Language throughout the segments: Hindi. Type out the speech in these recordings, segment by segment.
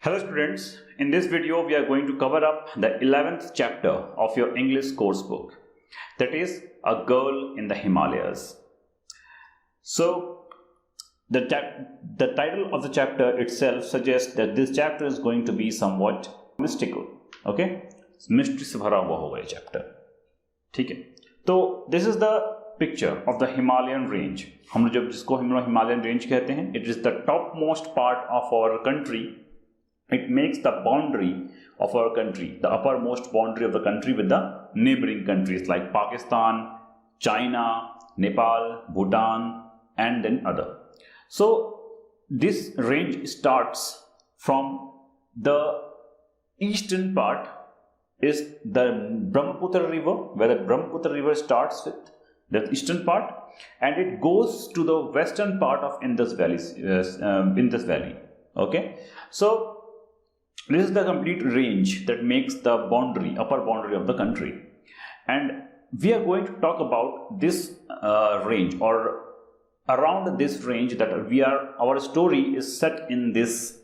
Hello students, in this video we are going to cover up the 11th chapter of your English course book, that is A Girl in the Himalayas. So the title of the chapter itself suggests that this chapter is going to be somewhat mystical. Okay, mystery से भरा हुआ होगा ये chapter. ठीक है, तो this is the picture of the Himalayan range. हम लोग जब जिसको हम लोग Himalayan range कहते हैं, it is the topmost part of our country. It makes the boundary of our country, the uppermost boundary of the country with the neighboring countries like Pakistan, China, Nepal, Bhutan, and then other. So this range starts from the eastern part is the Brahmaputra river, where the Brahmaputra river starts with the eastern part, and it goes to the western part of Indus Valley. Okay, so this is the complete range that makes the boundary, upper boundary of the country, and we are going to talk about this range, or around this range that our story is set in this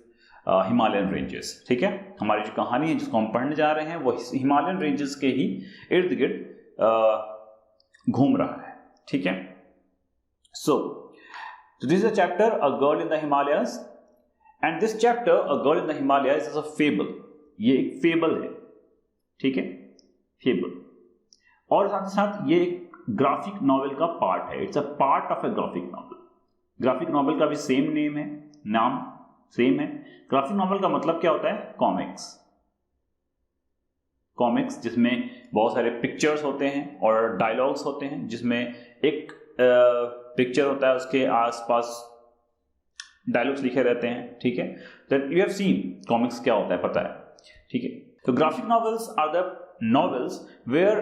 Himalayan ranges. ठीक है, हमारी जो कहानी है जिसको हम पढ़ने जा रहे हैं वो हिमालयन रेंजेस के ही इर्द गिर्द घूम रहा है. ठीक है, so this is a chapter, A Girl in the Himalayas. And this chapter, A Girl in the Himalayas, is a fable. ये एक फेबल है. ठीक है, फेबल, और साथ ही साथ ये एक ग्राफिक नॉवेल का पार्ट है. It's a part of A graphic novel. Graphic novel का भी सेम नेम है, नाम सेम है. ग्राफिक नॉवेल का मतलब क्या होता है? कॉमिक्स. कॉमिक्स जिसमें बहुत सारे पिक्चर्स होते हैं और डायलॉग्स होते हैं, जिसमें एक पिक्चर होता है, उसके आसपास डायलॉग्स लिखे रहते हैं. ठीक है, that you have seen comics क्या होता है, पता है. ठीक है, तो graphic novels are the novels where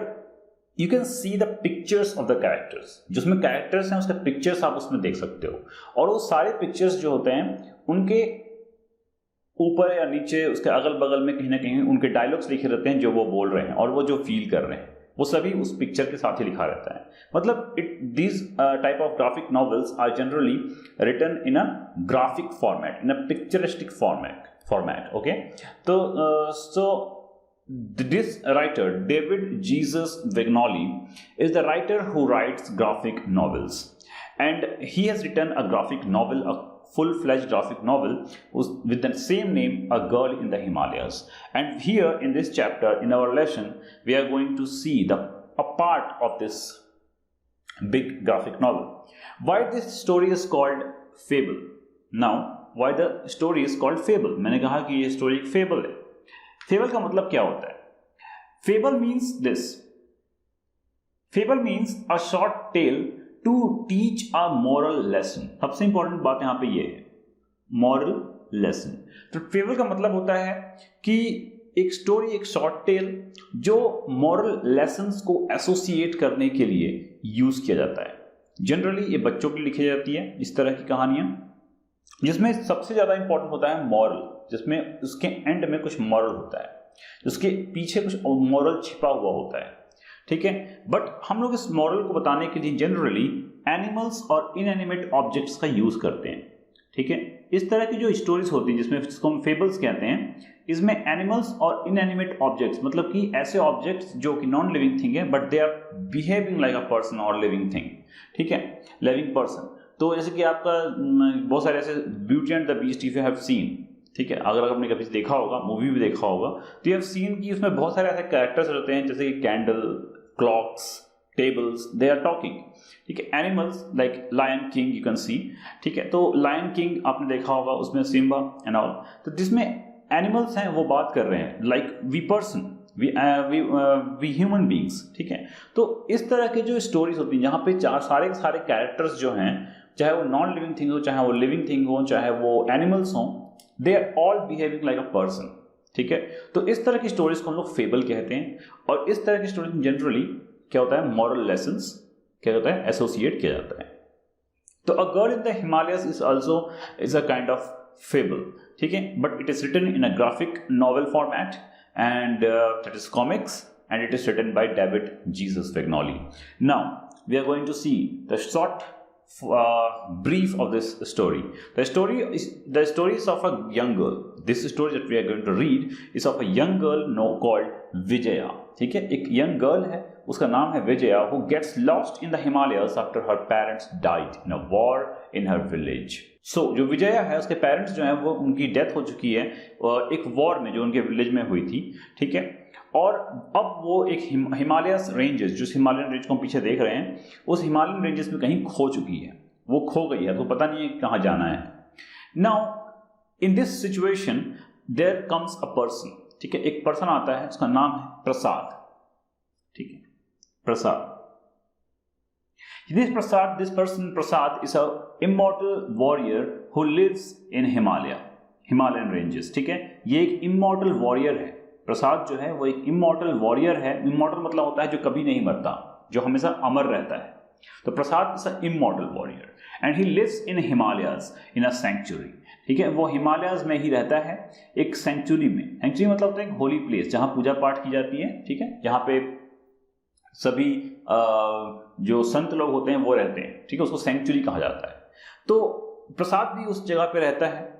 you can see the pictures of the characters. जिसमें कैरेक्टर्स हैं उसके पिक्चर्स आप उसमें देख सकते हो, और वो सारे पिक्चर्स जो होते हैं उनके ऊपर या नीचे, उसके अगल बगल में कहीं ना कहीं उनके डायलॉग्स लिखे रहते हैं, जो वो बोल रहे हैं और वो जो फील कर रहे हैं वो सभी उस पिक्चर के साथ ही लिखा रहता है. मतलब these type of graphic novels are generally written in a graphic format, in a picturesque format. Okay, so this writer David Jesus Vignoli is the writer who writes graphic novels, and he has written a graphic novel, a full-fledged graphic novel with the same name, A Girl in the Himalayas. And here in this chapter, in our lesson, we are going to see a part of this big graphic novel. Why this story is called fable? Now, why the story is called fable? मैंने कहा कि ये story एक fable है. Fable का मतलब क्या होता है? Fable means this. Fable means a short tale to teach a moral lesson. सबसे इंपॉर्टेंट बात यहाँ पे ये है, moral lesson. तो फेबल का मतलब होता है कि एक स्टोरी, एक शॉर्ट टेल जो मॉरल लेसन्स को एसोसिएट करने के लिए यूज किया जाता है. जनरली ये बच्चों के लिए लिखी जाती है इस तरह की कहानियां, जिसमें सबसे ज्यादा इंपॉर्टेंट होता है मॉरल, जिसमें उसके एंड में कुछ मॉरल होता है, उसके पीछे कुछ मॉरल छिपा हुआ होता है. ठीक है, बट हम लोग इस मॉरल को बताने के लिए जनरली एनिमल्स और इनएनिमेट ऑब्जेक्ट्स का यूज करते हैं. ठीक है, इस तरह की जो स्टोरीज होती हैं जिसको हम फेबल्स कहते हैं, इसमें एनिमल्स और इनएनिमेट ऑब्जेक्ट्स, मतलब कि ऐसे ऑब्जेक्ट्स जो कि नॉन लिविंग थिंग है but they are behaving like a person और लिविंग थिंग. ठीक है, लिविंग पर्सन. तो जैसे कि आपका बहुत सारे ऐसे beauty and the beast if you have scene. ठीक है, अगर आपने कभी देखा होगा, मूवी भी देखा होगा, तो यू हैव सीन कि उसमें बहुत सारे ऐसे कैरेक्टर्स रहते हैं, जैसे कि candle, clocks, tables, they are talking. ठीक है, animals like lion king you can see. ठीक है, तो लायन किंग आपने देखा होगा, उसमें सिम्बा एंड ऑल. तो जिसमें एनिमल्स हैं वो बात कर रहे हैं like we person, we human beings. ठीक है, तो इस तरह के जो स्टोरीज होती हैं जहाँ पे सारे कैरेक्टर्स जो हैं, चाहे वो नॉन लिविंग थिंग हो, चाहे वो लिविंग थिंग हो, चाहे वो एनिमल्स हों, they are all behaving like a person. ठीक है, तो इस तरह की स्टोरीज को हम लोग फेबल कहते हैं, और इस तरह की स्टोरीज में जनरली क्या होता है, मॉरल लेसन्स क्या होता है, एसोसिएट किया जाता है. तो a girl in the Himalayas is a kind of fable. ठीक है, but it is written in a graphic novel format, and that is comics, and it is written by David Jesus Vignoli. Now we are going to see the short brief of this story. The story is of a young girl. This story that we are going to read is of a young girl called Vijaya. ठीक है, एक young girl है, उसका नाम है Vijaya, who gets lost in the Himalayas after her parents died in a war in her village. So जो विजया है उसके पेरेंट्स जो हैं वो उनकी डेथ हो चुकी है एक वॉर में जो उनके विलेज में हुई थी, ठीक है। और अब वो एक हिमालयस रेंजेस, जो हिमालयन रेंज को हम पीछे देख रहे हैं, उस हिमालयन रेंजेस में कहीं खो चुकी है, वो खो गई है, तो पता नहीं है कहाँ जाना है। Now in this situation there comes a person, ठीक है, एक पर्सन आता है, उसका नाम है प्रसाद, ठीक है, प्रसाद। This person Prasad is a immortal warrior who lives in Himalayan ranges, ठीक है। ये एक immortal warrior है, प्रसाद जो है वो एक immortal warrior है। immortal मतलब होता है जो कभी नहीं मरता, जो हमेशा अमर रहता है। तो प्रसाद is a immortal warrior and he lives in Himalayas in a sanctuary, ठीक है। वो हिमालयाज में ही रहता है एक सेंचुरी में। सेंचुरी मतलब होता है एक होली प्लेस जहाँ पूजा पाठ की जाती है, ठीक है, जहाँ पे सभी जो संत लोग होते हैं वो रहते हैं, ठीक है, उसको सेंचुरी कहा जाता है। तो प्रसाद भी उस जगह पे रहता है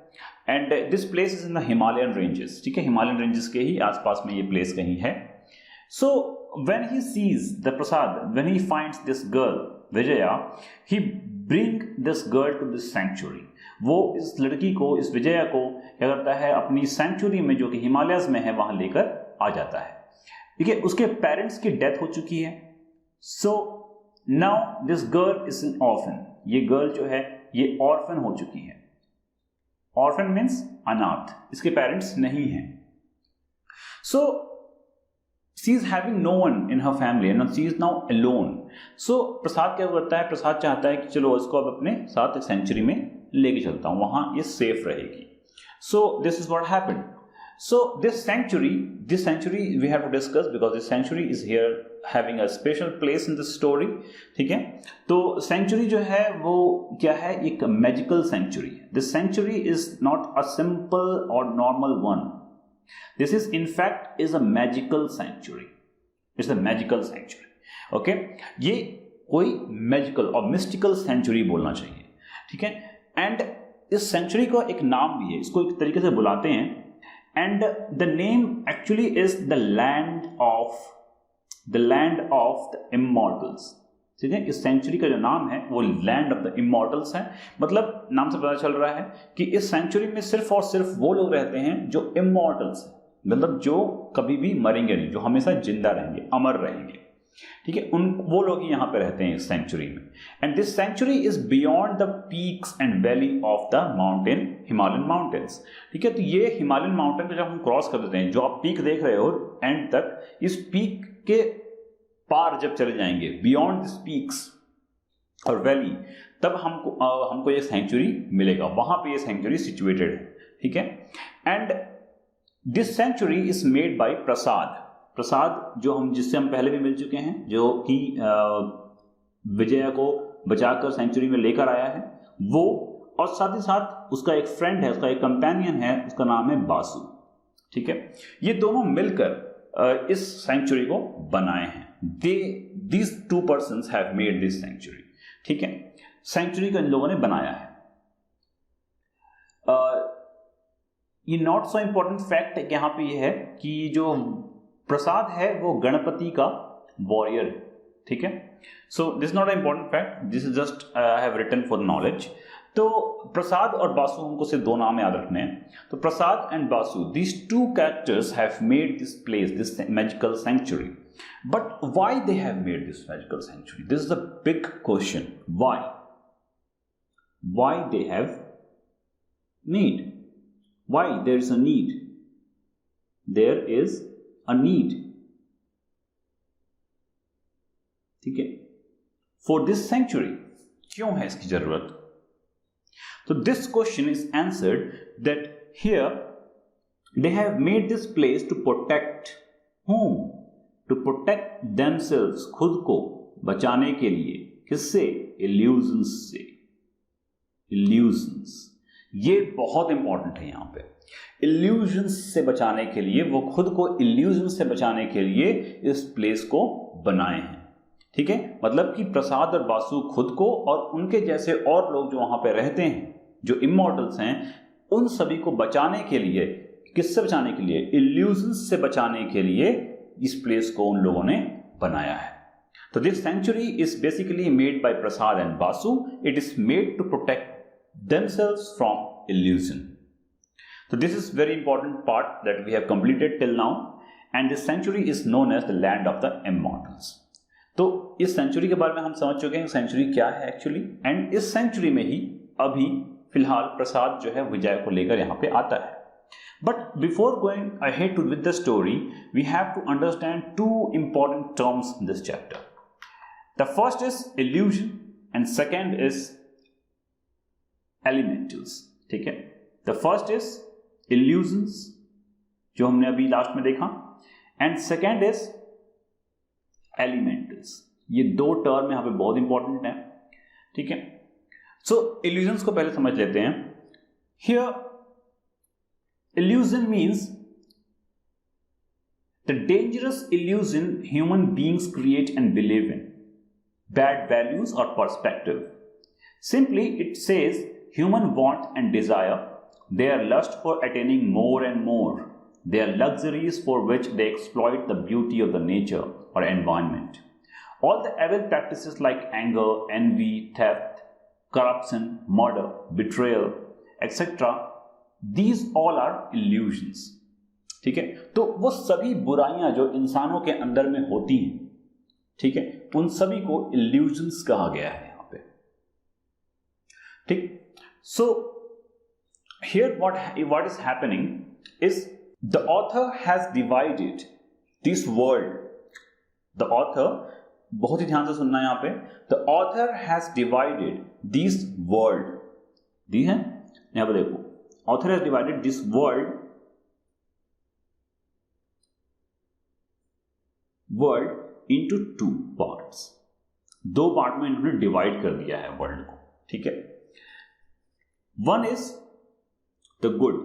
and this place is in the Himalayan ranges, ठीक है, हिमालयन रेंजेस के ही आसपास में ये प्लेस कहीं है। So when he sees the Prasad, when he finds this girl Vijaya, he bring this girl to this century. वो इस लड़की को, इस विजया को क्या करता है, अपनी सेंचुरी में जो कि हिमालयस में है वहां लेकर आ जाता है, ठीक है। उसके पेरेंट्स की डेथ हो चुकी है। So now this girl is an orphan, ये गर्ल जो है ये ऑर्फन हो चुकी है। ऑर्फन मीन्स अनाथ, इसके पेरेंट्स नहीं हैं। So she is having no one in her family and she is now alone. So Prasad क्या करता है, प्रसाद चाहता है कि चलो इसको अब अपने साथ एक सेंचुरी में लेके चलता हूं, वहां ये सेफ रहेगी। सो this is what happened. So this sanctuary we have to discuss because this sanctuary is here having a special place in the story, ठीक है। तो sanctuary जो है वो क्या है, एक magical sanctuary है। This sanctuary is not a simple or normal one. This is in fact is a magical sanctuary. It's a magical sanctuary. Okay, ये कोई magical और mystical sanctuary बोलना चाहिए, ठीक है। And इस sanctuary का एक नाम भी है, इसको एक तरीके से बुलाते हैं and the name actually is the land of the immortals, ठीक है। इस सेंचुरी का जो नाम है वो लैंड ऑफ द इमॉर्टल्स है। मतलब नाम से पता चल रहा है कि इस सेंचुरी में सिर्फ और सिर्फ वो लोग रहते हैं जो इमॉर्टल्स हैं, मतलब जो कभी भी मरेंगे नहीं, जो हमेशा जिंदा रहेंगे, अमर रहेंगे, ठीक है। वो लोग ही यहाँ पे रहते हैं इस सेंचुरी में। And this century is beyond the peaks and valley of the mountain, Himalayan mountains, ठीक है। तो ये हिमालयन माउंटेन को जब हम क्रॉस कर देते हैं, जो आप पीक देख रहे हो एंड तक, इस पीक के पार जब चले जाएंगे, बियॉन्ड दिस पीक्स और वैली, तब हमको ये सेंचुरी मिलेगा, वहां पे ये सेंचुरी सिचुएटेड है, ठीक है। And this century is made by Prasad. Prasad जो जिससे हम पहले भी मिल चुके हैं, जो कि विजया को बचाकर सेंचुरी में लेकर आया है, वो, और साथ ही साथ उसका एक फ्रेंड है, उसका एक कंपेनियन है, उसका नाम है बासु, ठीक है। ये दोनों मिलकर इस सेंचुरी को बनाए हैं। these two persons have made this sanctuary, ठीक है। सेंचुरी को इन लोगों ने बनाया है। ये नॉट सो इंपॉर्टेंट फैक्ट यहाँ पे ये है कि जो प्रसाद है वो गणपति का वॉरियर है, ठीक है। So this not a important fact, this is just I have written for knowledge. तो प्रसाद और बासु, हमको सिर्फ दो नाम याद रखने हैं। तो Prasad and Basu, these two characters have made this place, this magical sanctuary. But why they have made this magical sanctuary? This is a big question. Why? Why they have need? Why there is a need? There is a need, ठीक है, for this sanctuary. क्यों है इसकी जरूरत? So this question is answered that here they have made this place to protect whom? To protect themselves, खुद को बचाने के लिए। किससे? Illusions से। Illusions, ये बहुत इंपॉर्टेंट है यहाँ पे। इल्यूजन्स से बचाने के लिए, वो खुद को इल्यूजन से बचाने के लिए इस प्लेस को बनाए हैं, ठीक है, मतलब कि प्रसाद और वासु खुद को और उनके जैसे और लोग जो वहां पे रहते हैं, जो इमॉर्टल्स हैं, उन सभी को बचाने के लिए, किससे बचाने के लिए? इल्यूजन्स से बचाने के लिए इस प्लेस को उन लोगों ने बनाया है। तो this century is basically made by Prasad and Vasu. It is made to protect themselves from illusion. So this is very important part that we have completed till now, and this sanctuary is known as the land of the immortals. तो इस सेंचुरी के बारे में हम समझ चुके हैं सेंचुरी क्या है एक्चुअली, एंड इस सेंचुरी में ही अभी फिलहाल प्रसाद जो है विजय को लेकर यहाँ पे आता है. But before going ahead with the story, we have to understand two important terms in this chapter. The first is illusion and second is elementals. ठीक है, द फर्स्ट इज इल्यूजन्स जो हमने अभी लास्ट में देखा, एंड सेकेंड इज एलिमेंटल्स. ये दो टर्म यहां पे बहुत इंपॉर्टेंट है. ठीक है, सो इल्यूजन्स को पहले समझ लेते हैं. Here illusion means the dangerous illusion human beings create and believe in, bad values और perspective. Simply it says human want and desire, their lust for attaining more and more, their luxuries for which they exploit the beauty of the nature or environment. All the evil practices like anger, envy, theft, corruption, murder, betrayal, etc. These all are illusions. ठीक है, तो वो सभी बुराइयां जो इंसानों के अंदर में होती हैं, ठीक है, उन सभी को illusions कहा गया है. ठीक, so here what is happening is the author has divided this world. The author, बहुत ही ध्यान से सुनना है यहां पे, the author has divided this world. दी है यहां पे देखो, author has divided this world into two parts. दो पार्ट में इन्होंने डिवाइड कर दिया है वर्ल्ड को. ठीक है, one is the good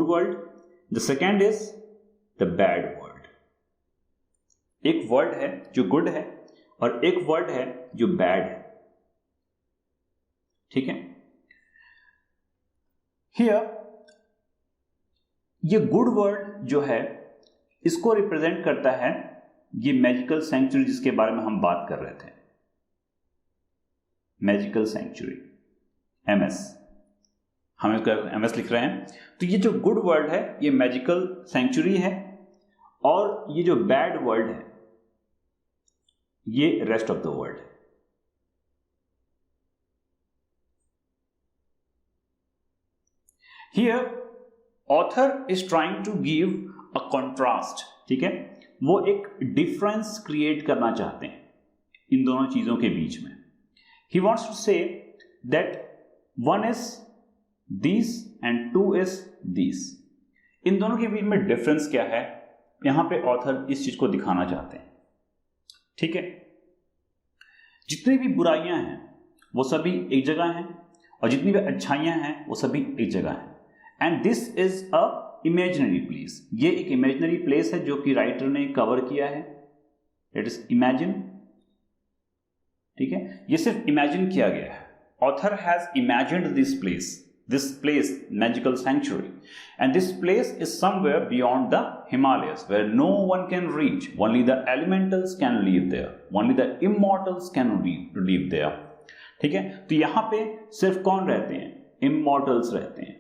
world, the second is the bad world. एक वर्ल्ड है जो गुड है और एक वर्ल्ड है जो बैड है. ठीक है, here ये गुड वर्ल्ड जो है इसको रिप्रेजेंट करता है ये मैजिकल सेंचुरी जिसके बारे में हम बात कर रहे थे. मैजिकल सेंचुरी, MS, हम इसका MS लिख रहे हैं. तो ये जो गुड वर्ल्ड है ये मैजिकल सेंचुरी है, और ये जो बैड वर्ल्ड है ये रेस्ट ऑफ द वर्ल्ड है. Here author is trying to give a contrast. ठीक है, वो एक डिफरेंस क्रिएट करना चाहते हैं इन दोनों चीजों के बीच में. He wants to say that one is this and two is this. इन दोनों के बीच में डिफरेंस क्या है, यहां पे ऑथर इस चीज को दिखाना चाहते हैं. ठीक है, जितनी भी बुराइयां हैं वो सभी एक जगह हैं, और जितनी भी अच्छाइयां हैं वो सभी एक जगह हैं. And this is a imaginary place. ये एक इमेजिनरी प्लेस है जो कि राइटर ने कवर किया है. It is imagine. ठीक है, ये सिर्फ इमेजिन किया गया है. Author has imagined this place magical century, and this place is somewhere beyond the Himalayas where no one can reach. Only the elementals can live there, only the immortals can live there. ठीक है, तो यहां पे सिर्फ कौन रहते हैं? इमॉर्टल्स रहते हैं.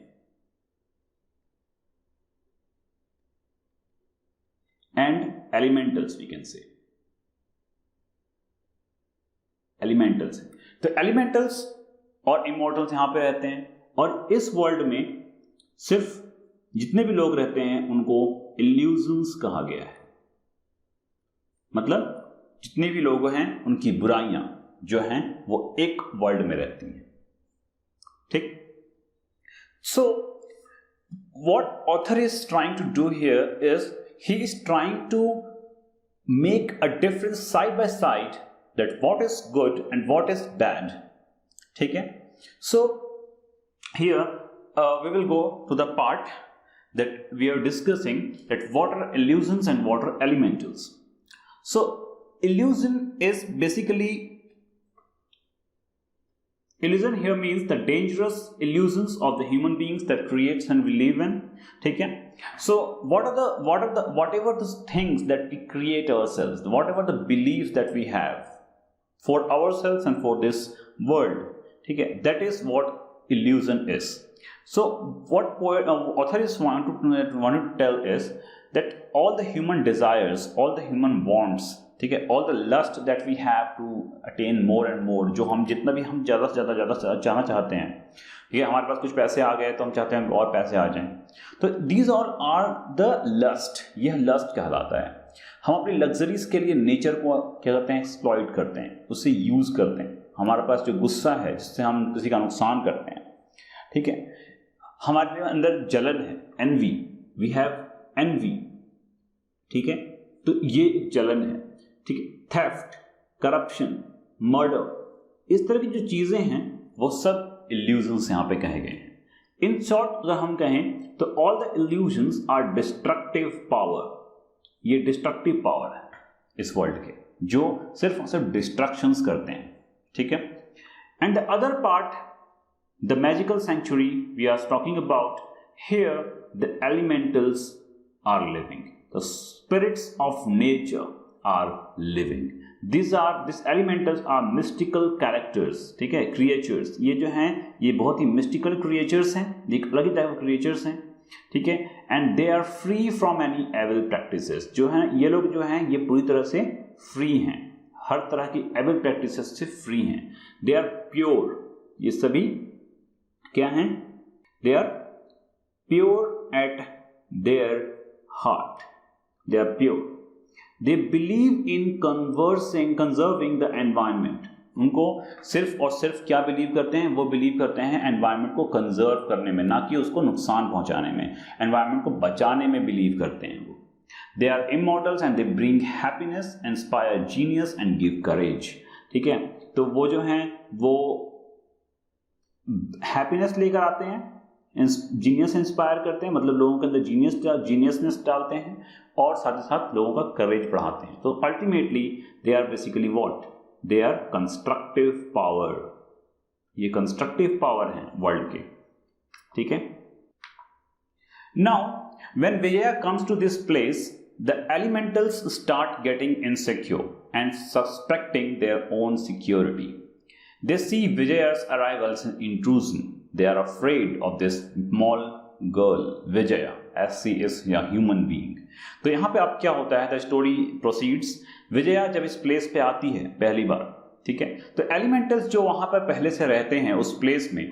And elementals we can say, elementals. तो एलिमेंटल्स और इमॉर्टल्स यहां पे रहते हैं, और इस वर्ल्ड में सिर्फ जितने भी लोग रहते हैं उनको इल्यूजन्स कहा गया है. मतलब जितने भी लोग हैं उनकी बुराइयां जो हैं वो एक वर्ल्ड में रहती हैं. ठीक, so what author is trying to do here is he is trying to make a difference side by side that what is good and what is bad. ठीक है, so here we will go to the part that we are discussing that what are illusions and what are elementals. So illusion is basically, illusion here means the dangerous illusions of the human beings that creates and we live in. ठीक है. So whatever the things that we create ourselves, whatever the beliefs that we have for ourselves and for this world, ठीक है, that is what illusion is. So what authors want to tell is that all the human desires, all the human wants, ठीक है, all the lust that we have to attain more and more, जो हम जितना भी हम ज़्यादा से ज़्यादा जाना चाहते हैं, ठीक है, हमारे पास कुछ पैसे आ गए तो हम चाहते हैं और पैसे आ जाएं, तो these all are the lust, यह लस्ट कहलाता है. हम अपनी लग्जरीज के लिए नेचर को क्या करते हैं, एक्सप्लॉइट करते हैं, उससे यूज़ करते हैं. हमारे पास जो गुस्सा है जिससे हम किसी का नुकसान करते हैं, ठीक है, हमारे अंदर जलन है, एनवी, वी हैव एनवी, ठीक है, तो ये जलन है, ठीक है, थेफ्ट, करप्शन, मर्डर, इस तरह की जो चीज़ें हैं वो सब इल्यूजन्स यहाँ पे कहे गए हैं. इन शॉर्ट अगर हम कहें तो all the illusions are destructive power. ये डिस्ट्रक्टिव पावर है इस वर्ल्ड के, जो सिर्फ और सिर्फ डिस्ट्रक्शंस करते हैं, ठीक है. And the other part, the magical century we are talking about here, the elementals are living, the spirits of nature are living. These elementals are mystical characters, ठीक है, creatures. ये जो हैं ये बहुत ही mystical creatures हैं, एक अलग ही type of creatures हैं, ठीक है. And they are free from any evil practices. जो हैं ये लोग जो हैं ये पूरी तरह से free हैं, हर तरह की evil practices से free हैं. They are pure. ये सभी क्या हैं? They are pure at their heart. They are pure. They believe in conserving the environment. उनको सिर्फ और सिर्फ क्या बिलीव करते हैं, वो बिलीव करते हैं एनवायरनमेंट को कंजर्व करने में, ना कि उसको नुकसान पहुंचाने में, एनवायरनमेंट को बचाने में बिलीव करते हैं वो. They are immortals and they bring happiness, inspire genius and give courage. ठीक है, तो वो जो हैं वो हैप्पीनेस लेकर आते हैं, जीनियस इंस्पायर करते हैं, मतलब लोगों के अंदर जीनियसनेस डालते हैं, और साथ ही साथ लोगों का करेज बढ़ाते हैं. तो ultimately they are basically what, they are constructive power. ये कंस्ट्रक्टिव पावर है वर्ल्ड के, ठीक है. Now when Vijaya comes to this place, the elementals start getting insecure and suspecting their own security. They see Vijaya's arrival as an intrusion. They are afraid of this small girl, Vijaya, as she is a human being. तो यहाँ पे अब क्या होता है, द स्टोरी प्रोसीड्स. विजया जब इस प्लेस पे आती है पहली बार, ठीक है, तो एलिमेंटल्स जो वहाँ पर पहले से रहते हैं उस प्लेस में,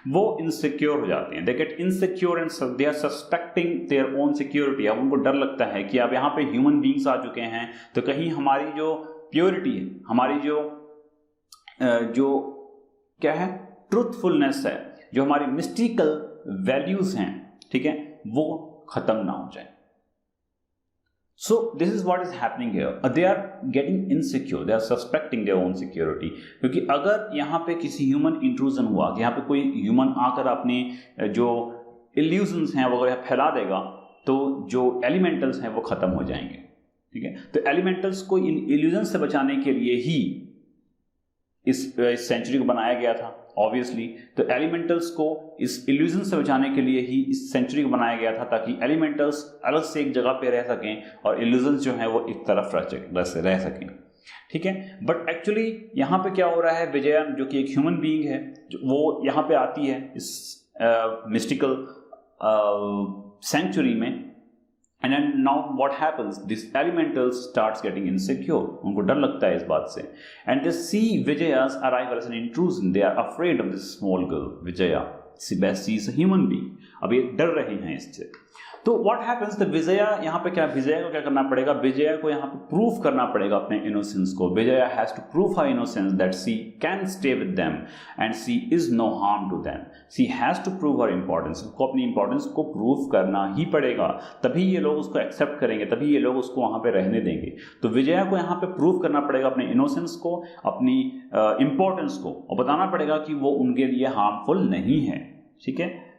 वो इनसिक्योर हो जाते हैं. They get insecure and they are suspecting their own security. अब उनको डर लगता है कि अब यहाँ पे ह्यूमन बींग्स आ चुके हैं, तो कहीं हमारी जो प्योरिटी है, हमारी जो क्या है, ट्रूथफुलनेस है, जो हमारी मिस्टिकल वैल्यूज हैं, ठीक है, वो खत्म ना हो जाए. So this is what is happening here. They are getting insecure, they are suspecting their own security. क्योंकि अगर यहाँ पे किसी ह्यूमन इंट्रूजन हुआ, कि यहाँ पे कोई ह्यूमन आकर अपने जो इल्यूजन्स हैं वो फैला देगा, तो जो एलिमेंटल्स हैं वो खत्म हो जाएंगे, ठीक है. तो एलिमेंटल्स को इन इल्यूजन से बचाने के लिए ही इस सेंचुरी को बनाया गया था, ऑब्वियसली. तो एलिमेंटल्स को इस इल्यूजन से बचाने के लिए ही इस सेंचुरी को बनाया गया था, ताकि एलिमेंटल्स अलग से एक जगह पे रह सकें और इल्यूजन्स जो हैं वो एक तरफ रह सकें, ठीक है. बट एक्चुअली यहाँ पे क्या हो रहा है, विजया जो कि एक ह्यूमन बीइंग है, वो यहाँ पे आती है इस मिस्टिकल सेंचुरी में. And then now what happens? This elementals starts getting insecure. उनको डर लगता है इस बात से. And they see Vijaya's arrival as an intrusion. They are afraid of this small girl, Vijaya. She is a human being. अब ये डर रहे हैं इससे. तो what happens? तो विजया यहाँ पे क्या, विजया को क्या करना पड़ेगा, विजया को यहाँ पे प्रूव करना पड़ेगा अपने इनोसेंस को. Vijaya has to prove her innocence that she can stay with them and she is no harm to them. She has to prove her importance. उसको अपनी इंपॉर्टेंस को प्रूव करना ही पड़ेगा, तभी ये लोग उसको एक्सेप्ट करेंगे, तभी ये लोग उसको वहाँ पे रहने देंगे. तो विजया को यहाँ पे प्रूव करना पड़ेगा अपने इनोसेंस को, अपनी इंपॉर्टेंस को, और बताना पड़ेगा कि वो उनके लिए हार्मफुल नहीं है, ठीक है.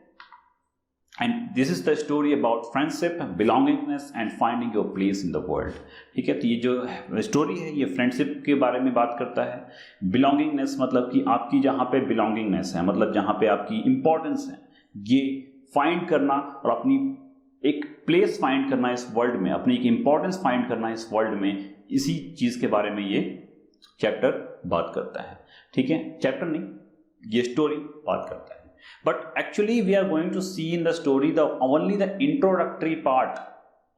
And this is the story about friendship, belongingness and finding your place in the world. ठीक है, तो ये जो स्टोरी है ये फ्रेंडशिप के बारे में बात करता है। बिलोंगिंगनेस मतलब कि आपकी जहाँ पे बिलोंगिंगनेस है, मतलब जहाँ पे आपकी इंपॉर्टेंस है, ये फाइंड करना और अपनी एक प्लेस फाइंड करना इस वर्ल्ड में, अपनी एक इंपॉर्टेंस फाइंड करना इस वर्ल्ड में, इसी चीज़ के बारे में ये चैप्टर बात करता है। ठीक है, चैप्टर नहीं, ये स्टोरी बात करता है। But actually we are going to see in the story the only the introductory part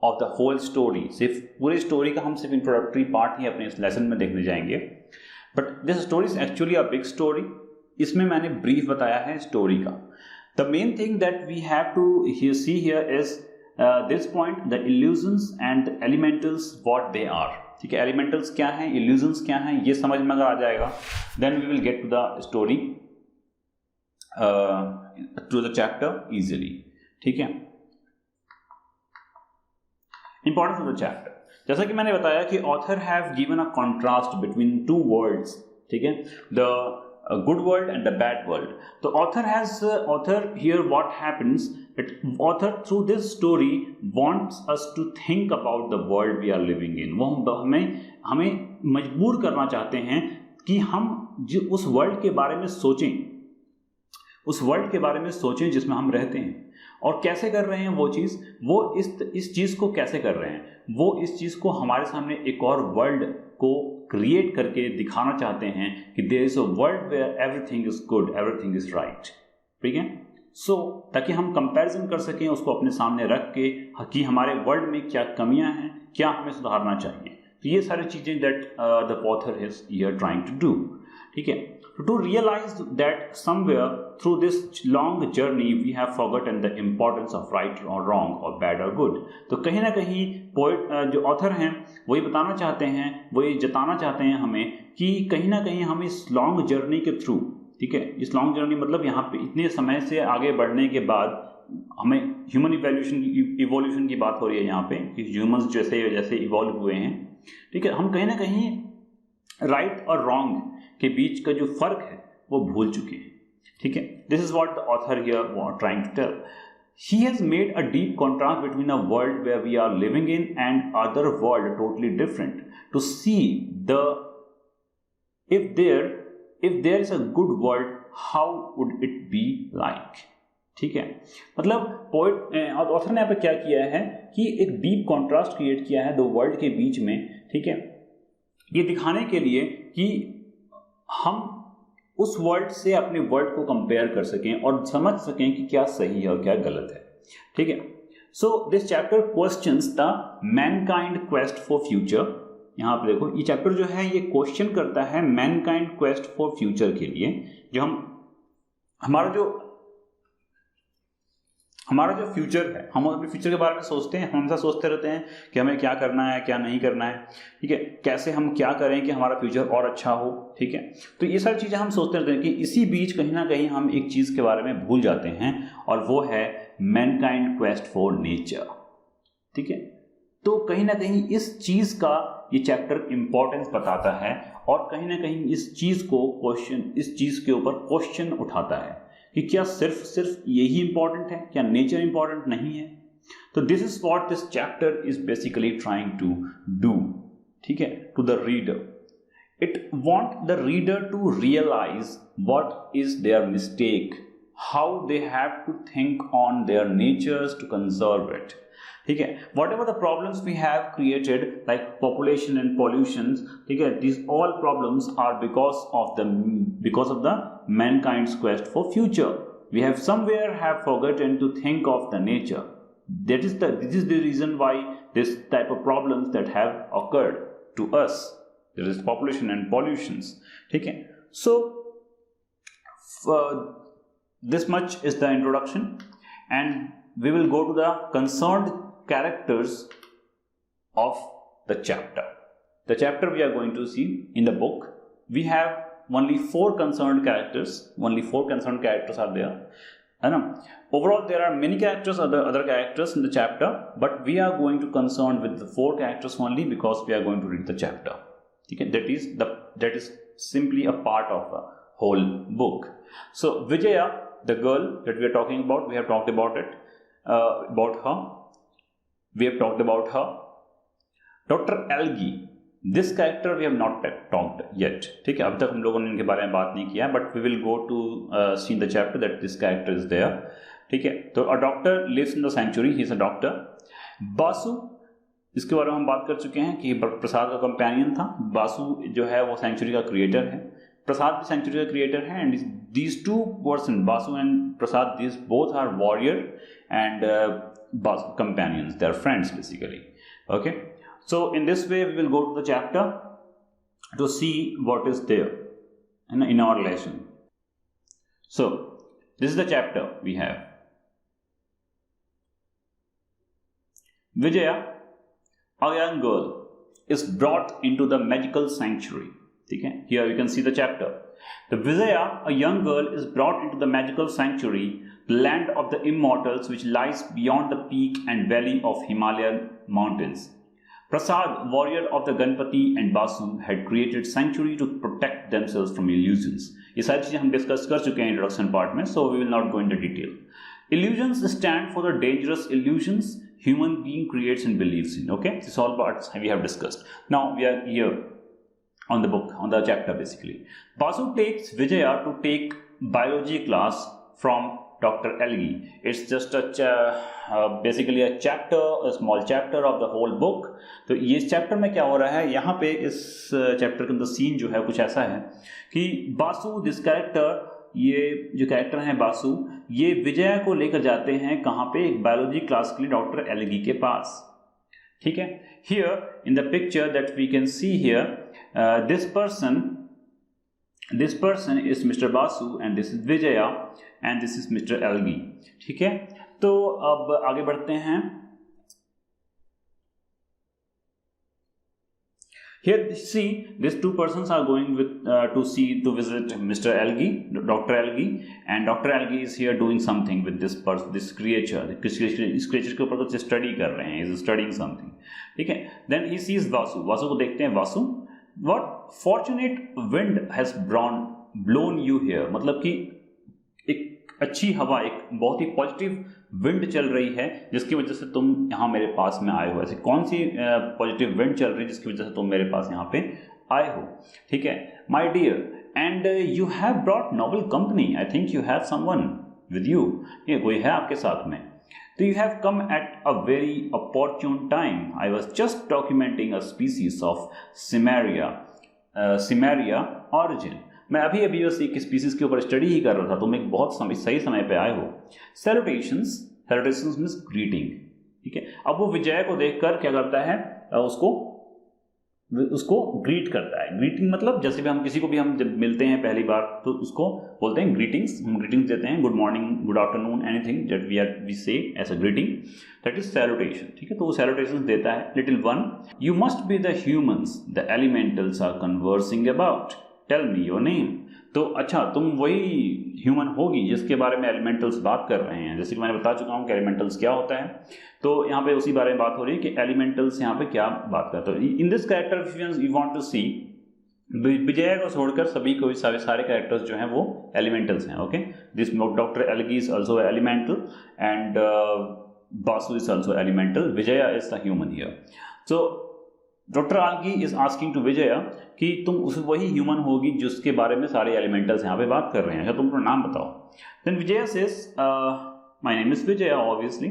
of the whole story. सिर्फ पूरी स्टोरी का हम सिर्फ इंट्रोडक्टरी पार्ट ही अपने इस लेसन में देखने जाएंगे। But this story is actually a big story. इसमें मैंने ब्रीफ बताया है स्टोरी का। The main thing that we have to see here is this point, the illusions and the elementals what they are. ठीक है, एलिमेंटल्स क्या हैं, इल्यूजन्स क्या हैं, ये समझ में अगर आ जाएगा then we will get to the story to the chapter easily. ठीक है, इंपॉर्टेंस ऑफ द चैप्टर, जैसा कि मैंने बताया कि author have given a contrast between two worlds. ठीक है, the good world and the bad world. तो author here what happens, author through this story wants us to think about the world we are living in। वो हमें मजबूर करना चाहते हैं कि हम जो उस वर्ल्ड के बारे में सोचें, उस वर्ल्ड के बारे में सोचें जिसमें हम रहते हैं। और कैसे कर रहे हैं वो चीज़, वो इस चीज़ को कैसे कर रहे हैं, वो इस चीज़ को हमारे सामने एक और वर्ल्ड को क्रिएट करके दिखाना चाहते हैं कि there is a world where everything is good, everything is right. ठीक है, ताकि हम कंपैरिजन कर सकें उसको अपने सामने रख के कि हमारे वर्ल्ड में क्या कमियां हैं, क्या हमें सुधारना चाहिए। तो ये सारी चीज़ें that the author is here trying to do. ठीक है, to realize that somewhere through this long journey we have forgotten the importance of right or wrong or bad or good। तो कहीं ना कहीं पोइट जो ऑथर हैं वही बताना चाहते हैं, वही जताना चाहते हैं हमें कि कहीं ना कहीं हम इस लॉन्ग जर्नी के थ्रू, ठीक है, इस लॉन्ग जर्नी मतलब यहाँ पे इतने समय से आगे बढ़ने के बाद हमें ह्यूमन इवोल्यूशन की बात हो रही है यहाँ पे कि ह्यूमंस जैसे जैसे इवॉल्व हुए हैं। ठीक है, हम कहीं ना कहीं राइट और रॉन्ग के बीच का जो फर्क है वो भूल चुके हैं। ठीक है, this is what the author here trying to tell. He has made a deep contrast between a world where we are living in and other world totally different to see the if there is a good world how would it be like. ठीक है, मतलब ऑथर ने यहाँ पे क्या किया है कि एक डीप कॉन्ट्रास्ट क्रिएट किया है दो वर्ल्ड के बीच में। ठीक है, ये दिखाने के लिए कि हम उस वर्ल्ड से अपने वर्ल्ड को कंपेयर कर सकें और समझ सकें कि क्या सही है और क्या गलत है। ठीक है, so this chapter questions the Mankind quest for future. यहाँ पे देखो, ये चैप्टर जो है ये क्वेश्चन करता है मैनकाइंड क्वेस्ट फॉर फ्यूचर के लिए। जो हमारा जो फ्यूचर है, हम अपने फ्यूचर के बारे में सोचते हैं, हम हमेशा सोचते रहते हैं कि हमें क्या करना है, क्या नहीं करना है। ठीक है, कैसे हम क्या करें कि हमारा फ्यूचर और अच्छा हो। ठीक है, तो ये सारी चीज़ें हम सोचते रहते हैं कि इसी बीच कहीं ना कहीं हम एक चीज़ के बारे में भूल जाते हैं और वो है मैनकाइंड क्वेस्ट फॉर नेचर। ठीक है, तो कहीं ना कहीं इस चीज़ का ये चैप्टर इंपॉर्टेंस बताता है और कहीं ना कहीं इस चीज़ के ऊपर क्वेश्चन उठाता है कि क्या सिर्फ यही इंपॉर्टेंट है, क्या नेचर इंपॉर्टेंट नहीं है। तो this is what this chapter is basically trying to do. ठीक है, to the reader it want the reader to realise what is their mistake, how they have to think on their natures to conserve it. ठीक है, whatever the problems we have created like population and pollution, ठीक है, this all problems are because of the mankind's quest for future. We have somewhere have forgotten to think of the nature. This is the reason why this type of problems that have occurred to us. There is population and pollutions. ठीक है, so this much is the introduction, and we will go to the concerned characters of the chapter. The chapter we are going to see in the book. We have only four concerned characters are there, and overall there are many characters, other characters in the chapter, but we are going to concern with the four characters only because we are going to read the chapter. Okay, that is simply a part of a whole book. So Vijaya, the girl that we are talking about, we have talked about it. about her. We have talked about her. Dr. Algie, this character we have not talked yet. ठीक है, अब तक हम लोगों ने इनके बारे में बात नहीं किया, but we will go to see in the chapter that this character is there. ठीक है, तो a doctor lives in the sanctuary. He is a doctor. Basu, इसके बारे में हम बात कर चुके हैं कि प्रसाद का कंपेनियन था. बासु जो है वो सेंचुरी का क्रिएटर है. प्रसाद भी सेंचुरी का क्रिएटर है. And these two person, Basu and Prasad, these both are warrior and companions. They are friends basically. Okay, so in this way we will go to the chapter to see what is there in our lesson. So this is the chapter we have. Vijaya, a young girl, is brought into the magical sanctuary. Okay, here you can see the chapter. The Vijaya, a young girl, is brought into the magical sanctuary, the land of the immortals, which lies beyond the peak and valley of Himalayan mountains. Prasad, warrior of the Ganpati, and Basu had created sanctuary to protect themselves from illusions. ये सारी चीजें हम डिस्कस कर चुके हैं इंट्रोडक्शन पार्ट में, so we will not go into detail. Illusions stand for the dangerous illusions human being creates and believes in. Okay, this all parts we have discussed. Now we are here on the book, on the chapter basically. Basu takes Vijaya to take biology class from Dr. Algie. It's just basically a chapter, a small chapter of the whole book. तो ये इस चैप्टर में क्या हो रहा है, यहाँ पे इस चैप्टर के अंदर सीन जो है कुछ ऐसा है कि बासु, दिस कैरेक्टर, ये जो कैरेक्टर है बासु, ये विजया को लेकर जाते हैं कहाँ पे, एक बायोलॉजी क्लास के लिए डॉक्टर एलगी के पास. ठीक है, here in the picture that we can see here, this person is Mr. Basu and this is Vijaya and this is Mr. Algie. ठीक है, तो अब आगे बढ़ते हैं. Here see, these two persons are going with to visit Mr. Algie, Dr. Algie, and Dr. Algie is here doing something with this creature. इस creature के ऊपर कुछ स्टडी कर रहे हैं, is studying something. ठीक है, then he sees Vasu. Vasu को देखते हैं. Vasu, what fortunate wind has blown you here. मतलब कि एक अच्छी हवा, एक बहुत ही पॉजिटिव विंड चल रही है जिसकी वजह से तुम यहाँ मेरे पास में आए हो. ऐसी कौन सी पॉजिटिव विंड चल रही है जिसकी वजह से तुम मेरे पास यहाँ पे आए हो. ठीक है, my dear, and you have brought noble company. I think you have someone with you. ये कोई है आपके साथ में. So you have come at a very opportune time. I was just documenting a species of Cimaria origin. मैं अभी बस एक स्पीसीज के ऊपर स्टडी ही कर रहा था. तुम एक बहुत सही समय पे आए हो. Salutations means greeting. ठीक है, अब वो विजय को देखकर क्या करता है, उसको ग्रीट करता है. ग्रीटिंग मतलब जैसे भी हम किसी को भी हम जब मिलते हैं पहली बार तो उसको बोलते हैं ग्रीटिंग्स. हम ग्रीटिंग्स देते हैं, good morning, good afternoon, anything that we say as a greeting, that is salutation. ठीक है, तो वो सैल्यूटेशन देता है. Little one, you must be the humans the elementals are conversing about, tell me your name. तो अच्छा, तुम वही ह्यूमन होगी जिसके बारे में एलिमेंटल्स बात कर रहे हैं. जैसे कि मैंने बता चुका हूँ कि एलिमेंटल्स क्या होता है, तो यहाँ पे उसी बारे में बात हो रही है कि एलिमेंटल्स यहाँ पे क्या बात करते हैं. In this character you want to see, Vijay को छोड़कर सभी को सारे कैरेक्टर्स जो हैं वो एलिमेंटल्स हैं. Okay, this doctor Elgie is also elemental and Basu is also elemental. Vijay is the human here. So doctor Algie is asking to Vijaya कि तुम उस वही ह्यूमन होगी जिसके बारे में सारे एलिमेंटल्स यहाँ पे बात कर रहे हैं. अच्छा, तुम अपना नाम बताओ. Then Vijaya says, my name is Vijaya obviously.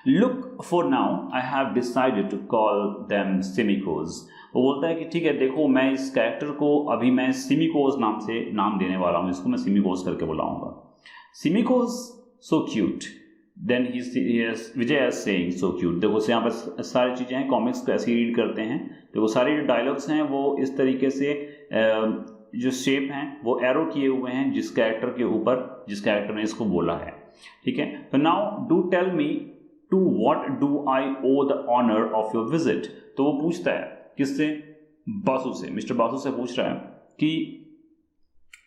Look, for now I have decided to call them Simikos. वो बोलता है कि ठीक है, देखो मैं इस कैरेक्टर को अभी मैं सिमिकोज नाम से नाम देने वाला हूँ. इसको मैं सिमिकोज करके बुलाऊंगा. Simikos, so cute. Then Vijay is saying so cute. देखो यहाँ पर सारी चीज़ें हैं, कॉमिक्स को ऐसे रीड करते हैं. देखो सारे जो डायलॉग्स हैं वो इस तरीके से जो शेप हैं वो एरो किए हुए हैं जिस कैरेक्टर के ऊपर जिस कैरेक्टर ने इसको बोला है. ठीक है, तो now do tell me to what do I owe the honour of your visit. तो वो पूछता है किससे, बासु से. मिस्टर बासु से पूछ रहा है कि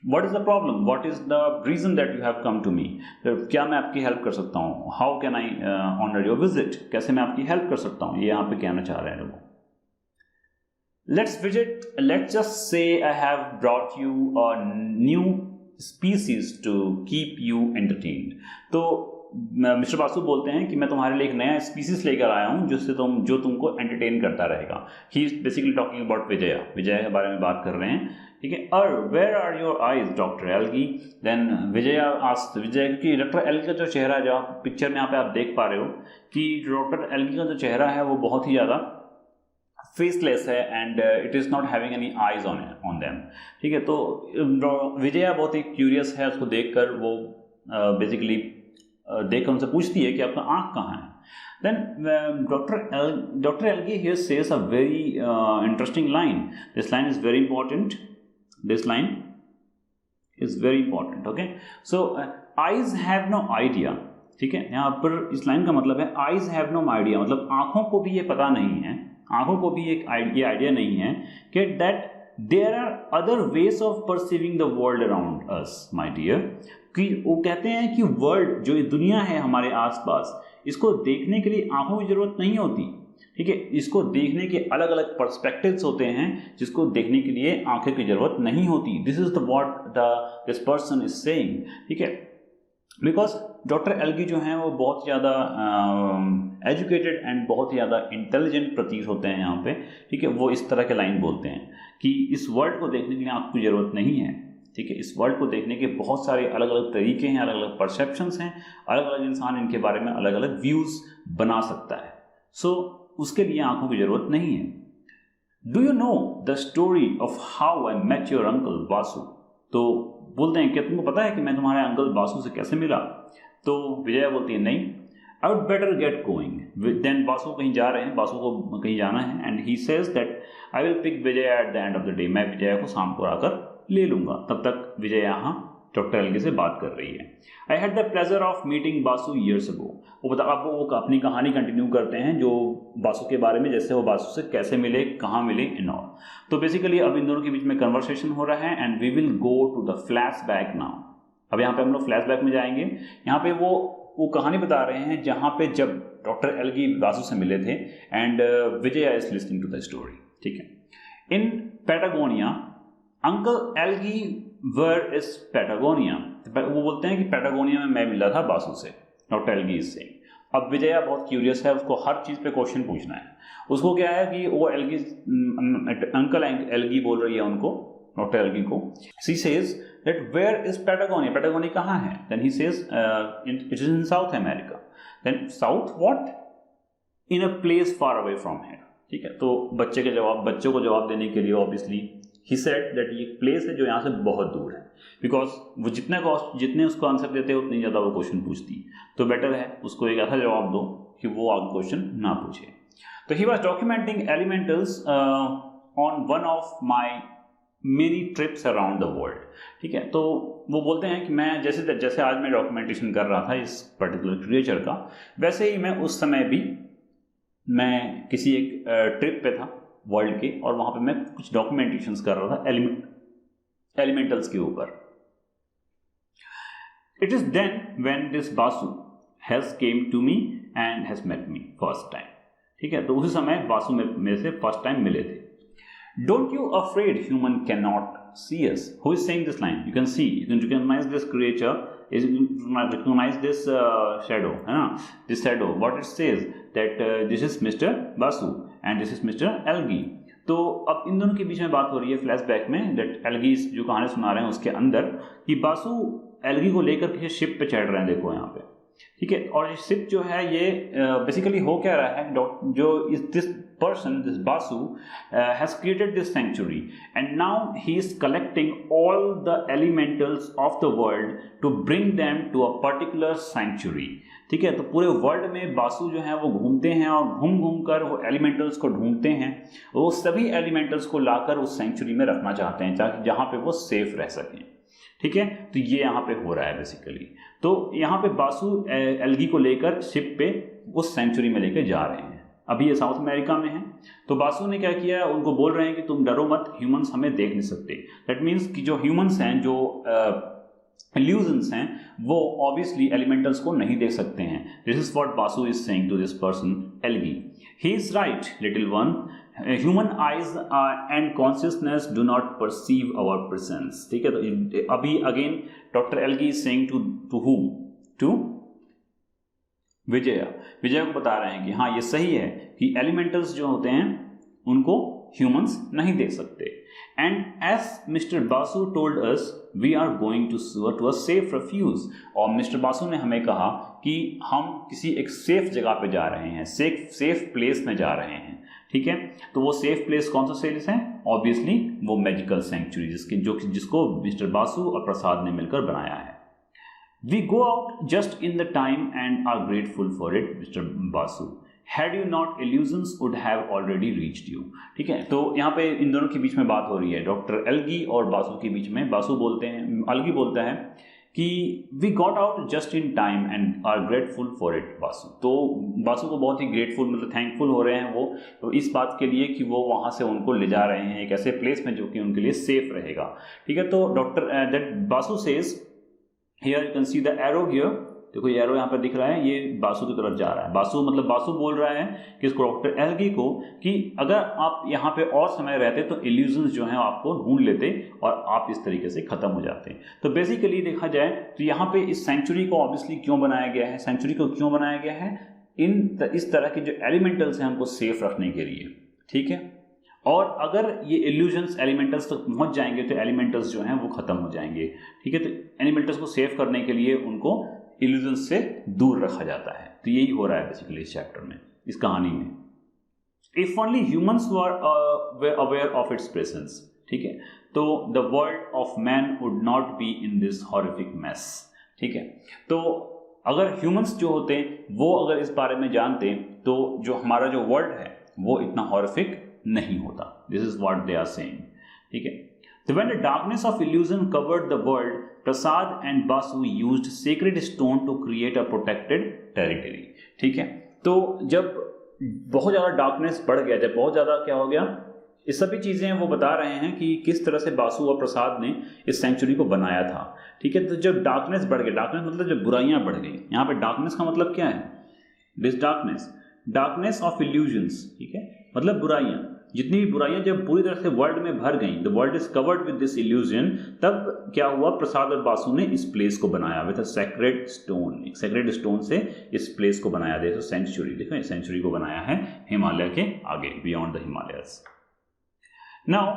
What is the problem? What is the reason that you have come to me? क्या मैं आपकी हेल्प कर सकता हूँ? How can I honor your visit? कैसे मैं आपकी हेल्प कर सकता हूँ? ये यहाँ पे कहना चाह रहे हैं लोग. Let's just say I have brought you a new species to keep you entertained. तो मिस्टर बासु बोलते हैं कि मैं तुम्हारे लिए एक नया स्पीसीज लेकर आया हूँ जो तुमको एंटरटेन करता रहेगा। He is basically talking about Vijaya के बारे में बात कर रहे हैं, ठीक है। और where are your eyes doctor Elgie, then Vijaya asked Vijay, क्योंकि डॉक्टर एल्गी का जो चेहरा है, जो आप पिक्चर में यहाँ पे आप देख पा रहे हो कि डॉक्टर एल्गी का जो चेहरा है वो बहुत ही ज़्यादा फेसलेस है and it is not having any eyes on them, ठीक है। तो विजया बहुत ही क्यूरियस है, उसको देखकर वो बेसिकली देखकर उनसे पूछती है कि आपका आँख कहाँ है। Then Dr. Elgi here says a very interesting line. This line is very important. This line is very important. Okay. So eyes have no idea. ठीक है, यहाँ पर इस लाइन का मतलब है eyes have no idea, मतलब आँखों को भी ये पता नहीं है, आँखों को भी ये आइडिया नहीं है कि that there are other ways of perceiving the world around us, my dear. कि वो कहते हैं कि वर्ल्ड, जो ये दुनिया है हमारे आसपास, इसको देखने के लिए आंखों की जरूरत नहीं होती, ठीक है। इसको देखने के अलग अलग पर्सपेक्टिव्स होते हैं जिसको देखने के लिए आंखें की जरूरत नहीं होती। This is the what this person is saying, ठीक है। बिकॉज डॉक्टर एल्गी जो हैं वो बहुत ज़्यादा एजुकेटेड एंड बहुत ही ज़्यादा इंटेलिजेंट प्रतीत होते हैं यहाँ पे, ठीक है। वो इस तरह के लाइन बोलते हैं कि इस वर्ल्ड को देखने के लिए आंख की जरूरत नहीं है, ठीक है। इस वर्ल्ड को देखने के बहुत सारे अलग अलग तरीके हैं, अलग अलग परसेप्शंस हैं, अलग अलग इंसान इनके बारे में अलग अलग व्यूज़ बना सकता है। सो उसके लिए आंखों की ज़रूरत नहीं है। Do you know the story of how I met your uncle Basu, तो बोलते हैं क्या तुमको पता है कि मैं तुम्हारे अंकल बासु से कैसे मिला। तो विजया बोलती है नहीं, I would better get going. Then Basu कहीं जा रहे हैं, बासु को कहीं जाना है and he says that I will pick Vijaya at the end of the day, मैं विजया को शाम को आकर ले लूंगा। तब तक विजय यहाँ डॉक्टर एल्गी से बात कर रही है। I had the pleasure of meeting Basu years ago. अब वो अपनी कहानी कंटिन्यू करते हैं जो बासु के बारे में, जैसे वो बासु से कैसे मिले, कहाँ मिले इन ऑल। तो बेसिकली अब इन दोनों के बीच में कन्वर्सेशन हो रहा है and we will go to the flashback now. अब यहाँ पे हम लोग फ्लैशबैक में जाएंगे। यहाँ पे वो कहानी बता रहे हैं जहाँ पे जब डॉक्टर एल्गी बासु से मिले थे and Vijay is listening to the story, ठीक है। In Patagonia uncle Elgie where is Patagonia, वो बोलते हैं कि पैटागोनिया में मैं मिला था बासु से, डॉक्टर एल्गी से। अब विजया बहुत क्यूरियस है, उसको हर चीज़ पे क्वेश्चन पूछना है। उसको क्या है कि वो एल्गी अंकल एल्गी बोल रही है उनको, डॉक्टर एल्गी को। She says that where is Patagonia, Patagonia कहाँ है। Then he says it is in South America. Then south what, in a place far away from here, ठीक है। तो बच्चों को जवाब देने के लिए ऑब्वियसली ही सेड दैट ये प्लेस है जो यहाँ से बहुत दूर है, बिकॉज वो जितने उसको आंसर देते हैं उतनी ज़्यादा वो क्वेश्चन पूछती, तो बेटर है उसको एक ऐसा जवाब दो कि वो आगे क्वेश्चन ना पूछे। तो he was documenting elementals on one of my many trips around the world, ठीक है। तो वो बोलते हैं कि मैं जैसे आज मैं डॉक्यूमेंटेशन कर रहा था इस पर्टिकुलर क्रिएचर का, वैसे ही मैं उस समय भी मैं किसी एक ट्रिप पे था वर्ल्ड के, और वहां पे मैं कुछ डॉक्यूमेंटेशंस कर रहा था एलिमेंटल्स के ऊपर। It is then when this Basu has came to me and has met me first time, ठीक है। तो उसी समय बासु मेरे से फर्स्ट टाइम मिले थे। Don't you afraid human can not see us, who is saying this line, you can see, you can recognise this creature, is recognize this shadow, है ना, this shadow, what it says that this is Mr. Basu and this is Mr. Elgi। तो अब इन दोनों के बीच में बात हो रही है फ्लैशबैक में, दैट एल्गी जो कहानी सुना रहे हैं उसके अंदर कि बासु एल्गी को लेकर किसी शिप पे चढ़ रहे हैं, देखो यहाँ पे, ठीक है। और ये शिप जो है ये बेसिकली हो क्या रहा है, जो this person, this Basu, has created this sanctuary and now he is collecting all the elementals of the world to bring them to a particular sanctuary, ठीक है। तो पूरे वर्ल्ड में बासु जो है वो घूमते हैं और घूम कर वो एलिमेंटल्स को ढूंढते हैं, वो सभी एलिमेंटल्स को लाकर उस सेंचुरी में रखना चाहते हैं ताकि जहाँ पे वो सेफ रह सकें, ठीक है। तो ये यहाँ पे हो रहा है बेसिकली। तो यहाँ पे बासु एल्गी को लेकर शिप पे उस सेंचुरी में लेकर जा रहे हैं। अभी ये साउथ अमेरिका में है। तो बासु ने क्या किया, उनको बोल रहे हैं कि तुम डरो मत, ह्यूमंस हमें देख नहीं सकते। दैट मीन्स कि जो ह्यूमंस हैं, जो इल्यूजन्स हैं, वो ऑब्वियसली एलिमेंटल्स को नहीं देख सकते हैं। This is what Basu is saying to this person Elgie. He is right little one, human eyes and consciousness do not perceive our presence, ठीक है। तो अभी again doctor Elgie is saying to whom, to Vijay को बता रहे हैं कि हाँ ये सही है कि एलिमेंटल्स जो होते हैं उनको ह्यूमंस नहीं देख सकते। And as mister Basu told us we are going to a safe refuge, और मिस्टर बासु ने हमें कहा कि हम किसी एक सेफ जगह पे जा रहे हैं, सेफ प्लेस में जा रहे हैं, ठीक है। तो वो सेफ प्लेस कौन सा सेल्स है? ऑब्वियसली वो मैजिकल सेंचुरी जिसको मिस्टर बासु और प्रसाद ने मिलकर बनाया है। We go out just in the time and are grateful for it, Mr. Basu. Had you not, illusions would have already reached you. ठीक है, तो यहाँ पे इन दोनों के बीच में बात हो रही है, डॉक्टर एल्गी और बासु के बीच में। बासु बोलते हैं, एल्गी बोलता है कि we got out just in time and are grateful for it, Basu. तो बासु को बहुत ही ग्रेटफुल मतलब थैंकफुल हो रहे हैं वो तो इस बात के लिए कि वो वहाँ से उनको ले जा रहे हैं एक ऐसे प्लेस में जो कि उनके लिए सेफ रहेगा, ठीक है। तो doctor that Basu says Here you can see the arrow here, देखो ये एरो यहाँ पर दिख रहा है, ये बासु की तरफ जा रहा है। बासु बोल रहा है कि इसको डॉक्टर एल्गी को कि अगर आप यहाँ पे और समय रहते तो इल्यूजन्स जो हैं आपको ढूंढ लेते और आप इस तरीके से खत्म हो जाते। तो बेसिकली देखा जाए तो यहाँ पे इस सेंचुरी को ऑब्वियसली क्यों बनाया गया है, सेंचुरी को क्यों बनाया गया है? इस तरह के जो एलिमेंटल्स हैं हमको सेफ रखने के लिए, ठीक है। और अगर ये इल्यूजन्स एलिमेंटल्स तक पहुंच जाएंगे तो एलिमेंटल्स जो हैं वो खत्म हो जाएंगे, ठीक है। तो एलिमेंटल्स को सेव करने के लिए उनको इल्यूजन्स से दूर रखा जाता है। तो यही हो रहा है बेसिकली इस चैप्टर में, इस कहानी में। If only humans were aware of its presence, ठीक है, तो the world of man would not be in this horrific mess, ठीक है। तो अगर ह्यूमंस जो होते वो अगर इस बारे में जानते तो जो हमारा जो वर्ल्ड है वो इतना हॉरिफिक नहीं होता। This is what they are saying, ठीक है। तो when the darkness of illusion covered the world, Prasad and Basu used sacred stone to create a protected territory, ठीक है। तो जब बहुत ज़्यादा डार्कनेस बढ़ गया, जब बहुत ज़्यादा क्या हो गया, ये सभी चीज़ें वो बता रहे हैं कि किस तरह से बासु और प्रसाद ने इस सेंचुरी को बनाया था, ठीक है। तो जब डार्कनेस बढ़ गया, डार्कनेस मतलब जब बुराइयां बढ़ गई, यहाँ पे डार्कनेस का मतलब क्या है? दिस डार्कनेस ऑफ इल्यूजन्स, ठीक है, मतलब बुराइयां, जितनी भी बुराइयां जब पूरी तरह से वर्ल्ड में भर गई, the world is covered with this illusion, तब क्या हुआ? प्रसाद और बासु ने इस प्लेस को बनाया विद अ सेक्रेड स्टोन, एक सेक्रेड स्टोन से इस प्लेस को बनाया। देखो सेंचुरी, देखो सेंचुरी को बनाया है हिमालय के आगे, beyond the Himalayas. Now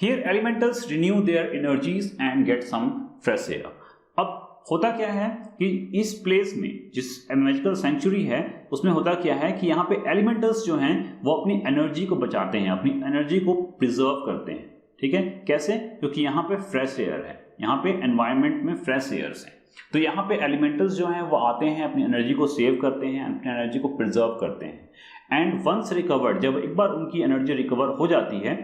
here elementals renew their energies and get some fresh air. अब होता क्या है कि इस प्लेस में जिस मैजिकल सेंचुरी है उसमें होता क्या है कि यहाँ पे एलिमेंटल्स जो हैं वो अपनी एनर्जी को बचाते हैं, अपनी एनर्जी को प्रिजर्व करते हैं, ठीक है। कैसे? क्योंकि यहाँ पे फ्रेश एयर है, यहाँ पे एनवायरनमेंट में फ्रेश एयर्स हैं। तो यहाँ पे एलिमेंटल्स जो हैं वो आते हैं, अपनी एनर्जी को सेव करते हैं, अपनी एनर्जी को प्रिजर्व करते हैं। एंड वंस रिकवर्ड, जब एक बार उनकी एनर्जी रिकवर हो जाती है,